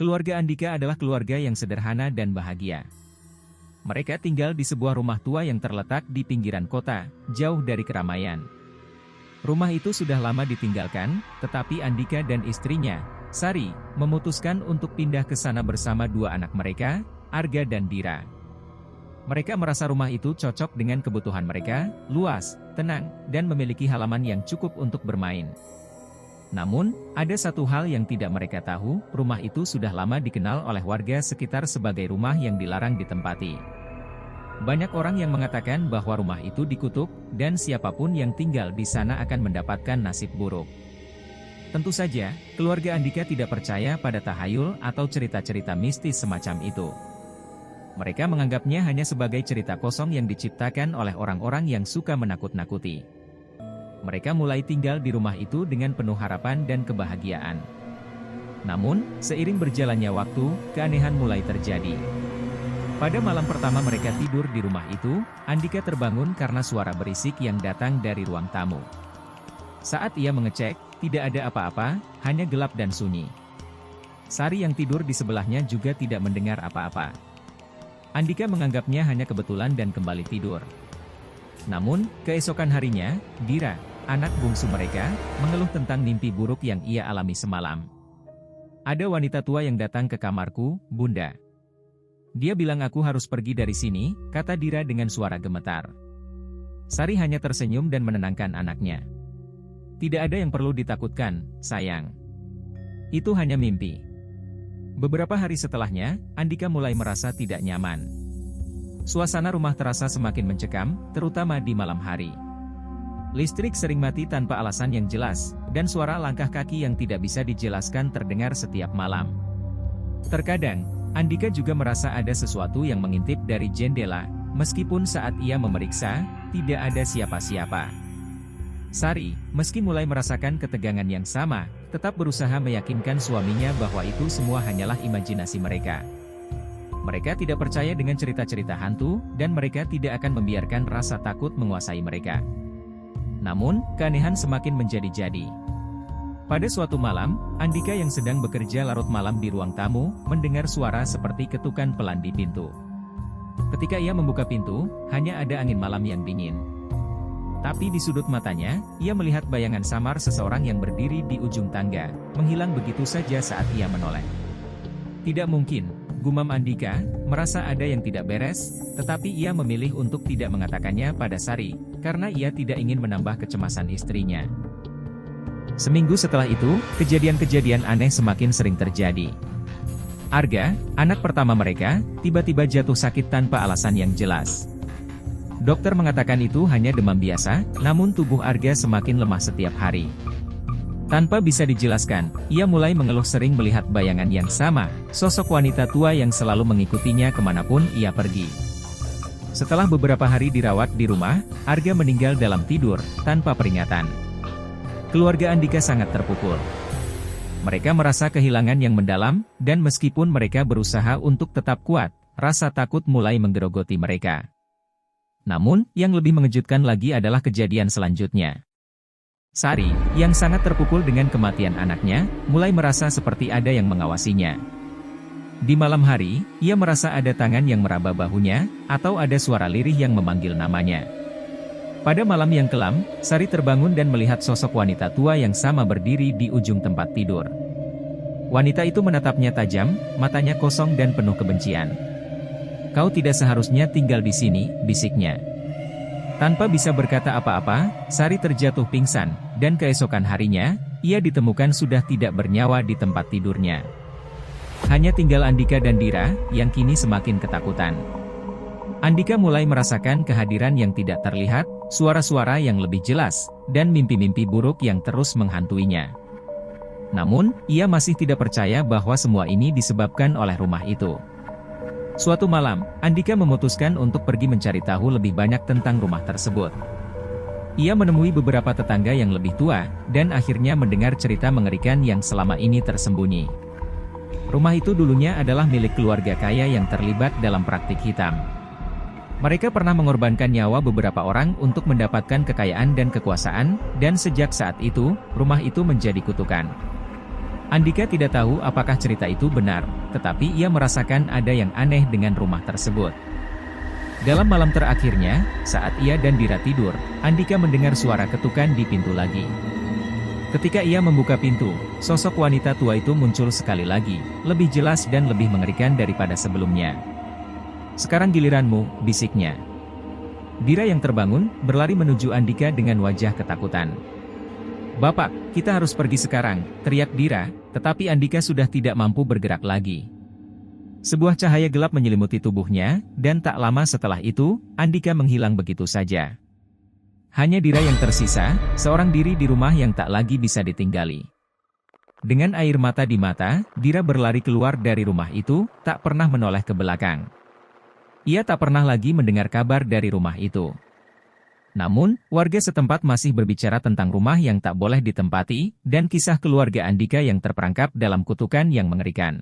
Keluarga Andika adalah keluarga yang sederhana dan bahagia. Mereka tinggal di sebuah rumah tua yang terletak di pinggiran kota, jauh dari keramaian. Rumah itu sudah lama ditinggalkan, tetapi Andika dan istrinya, Sari, memutuskan untuk pindah ke sana bersama dua anak mereka, Arga dan Dira. Mereka merasa rumah itu cocok dengan kebutuhan mereka, luas, tenang, dan memiliki halaman yang cukup untuk bermain. Namun, ada satu hal yang tidak mereka tahu, rumah itu sudah lama dikenal oleh warga sekitar sebagai rumah yang dilarang ditempati. Banyak orang yang mengatakan bahwa rumah itu dikutuk, dan siapapun yang tinggal di sana akan mendapatkan nasib buruk. Tentu saja, keluarga Andika tidak percaya pada tahayul atau cerita-cerita mistis semacam itu. Mereka menganggapnya hanya sebagai cerita kosong yang diciptakan oleh orang-orang yang suka menakut-nakuti. Mereka mulai tinggal di rumah itu dengan penuh harapan dan kebahagiaan. Namun, seiring berjalannya waktu, keanehan mulai terjadi. Pada malam pertama mereka tidur di rumah itu, Andika terbangun karena suara berisik yang datang dari ruang tamu. Saat ia mengecek, tidak ada apa-apa, hanya gelap dan sunyi. Sari yang tidur di sebelahnya juga tidak mendengar apa-apa. Andika menganggapnya hanya kebetulan dan kembali tidur. Namun, keesokan harinya, Dira, anak bungsu mereka, mengeluh tentang mimpi buruk yang ia alami semalam. Ada wanita tua yang datang ke kamarku, Bunda. Dia bilang aku harus pergi dari sini, kata Dira dengan suara gemetar. Sari hanya tersenyum dan menenangkan anaknya. Tidak ada yang perlu ditakutkan, sayang. Itu hanya mimpi. Beberapa hari setelahnya, Andika mulai merasa tidak nyaman. Suasana rumah terasa semakin mencekam, terutama di malam hari. Listrik sering mati tanpa alasan yang jelas, dan suara langkah kaki yang tidak bisa dijelaskan terdengar setiap malam. Terkadang, Andika juga merasa ada sesuatu yang mengintip dari jendela, meskipun saat ia memeriksa, tidak ada siapa-siapa. Sari, meski mulai merasakan ketegangan yang sama, tetap berusaha meyakinkan suaminya bahwa itu semua hanyalah imajinasi mereka. Mereka tidak percaya dengan cerita-cerita hantu, dan mereka tidak akan membiarkan rasa takut menguasai mereka. Namun, keanehan semakin menjadi-jadi. Pada suatu malam, Andika yang sedang bekerja larut malam di ruang tamu, mendengar suara seperti ketukan pelan di pintu. Ketika ia membuka pintu, hanya ada angin malam yang dingin. Tapi di sudut matanya, ia melihat bayangan samar seseorang yang berdiri di ujung tangga, menghilang begitu saja saat ia menoleh. Tidak mungkin, gumam Andika, merasa ada yang tidak beres, tetapi ia memilih untuk tidak mengatakannya pada Sari, karena ia tidak ingin menambah kecemasan istrinya. Seminggu setelah itu, kejadian-kejadian aneh semakin sering terjadi. Arga, anak pertama mereka, tiba-tiba jatuh sakit tanpa alasan yang jelas. Dokter mengatakan itu hanya demam biasa, namun tubuh Arga semakin lemah setiap hari. Tanpa bisa dijelaskan, ia mulai mengeluh sering melihat bayangan yang sama, sosok wanita tua yang selalu mengikutinya kemanapun ia pergi. Setelah beberapa hari dirawat di rumah, Arga meninggal dalam tidur, tanpa peringatan. Keluarga Andika sangat terpukul. Mereka merasa kehilangan yang mendalam, dan meskipun mereka berusaha untuk tetap kuat, rasa takut mulai menggerogoti mereka. Namun, yang lebih mengejutkan lagi adalah kejadian selanjutnya. Sari, yang sangat terpukul dengan kematian anaknya, mulai merasa seperti ada yang mengawasinya. Di malam hari, ia merasa ada tangan yang meraba bahunya, atau ada suara lirih yang memanggil namanya. Pada malam yang kelam, Sari terbangun dan melihat sosok wanita tua yang sama berdiri di ujung tempat tidur. Wanita itu menatapnya tajam, matanya kosong dan penuh kebencian. "Kau tidak seharusnya tinggal di sini," bisiknya. Tanpa bisa berkata apa-apa, Sari terjatuh pingsan, dan keesokan harinya, ia ditemukan sudah tidak bernyawa di tempat tidurnya. Hanya tinggal Andika dan Dira, yang kini semakin ketakutan. Andika mulai merasakan kehadiran yang tidak terlihat, suara-suara yang lebih jelas, dan mimpi-mimpi buruk yang terus menghantuinya. Namun, ia masih tidak percaya bahwa semua ini disebabkan oleh rumah itu. Suatu malam, Andika memutuskan untuk pergi mencari tahu lebih banyak tentang rumah tersebut. Ia menemui beberapa tetangga yang lebih tua, dan akhirnya mendengar cerita mengerikan yang selama ini tersembunyi. Rumah itu dulunya adalah milik keluarga kaya yang terlibat dalam praktik hitam. Mereka pernah mengorbankan nyawa beberapa orang untuk mendapatkan kekayaan dan kekuasaan, dan sejak saat itu, rumah itu menjadi kutukan. Andika tidak tahu apakah cerita itu benar, tetapi ia merasakan ada yang aneh dengan rumah tersebut. Dalam malam terakhirnya, saat ia dan Dira tidur, Andika mendengar suara ketukan di pintu lagi. Ketika ia membuka pintu, sosok wanita tua itu muncul sekali lagi, lebih jelas dan lebih mengerikan daripada sebelumnya. "Sekarang giliranmu," bisiknya. Dira yang terbangun, berlari menuju Andika dengan wajah ketakutan. "Bapak, kita harus pergi sekarang," teriak Dira, tetapi Andika sudah tidak mampu bergerak lagi. Sebuah cahaya gelap menyelimuti tubuhnya, dan tak lama setelah itu, Andika menghilang begitu saja. Hanya Dira yang tersisa, seorang diri di rumah yang tak lagi bisa ditinggali. Dengan air mata di mata, Dira berlari keluar dari rumah itu, tak pernah menoleh ke belakang. Ia tak pernah lagi mendengar kabar dari rumah itu. Namun, warga setempat masih berbicara tentang rumah yang tak boleh ditempati, dan kisah keluarga Andika yang terperangkap dalam kutukan yang mengerikan.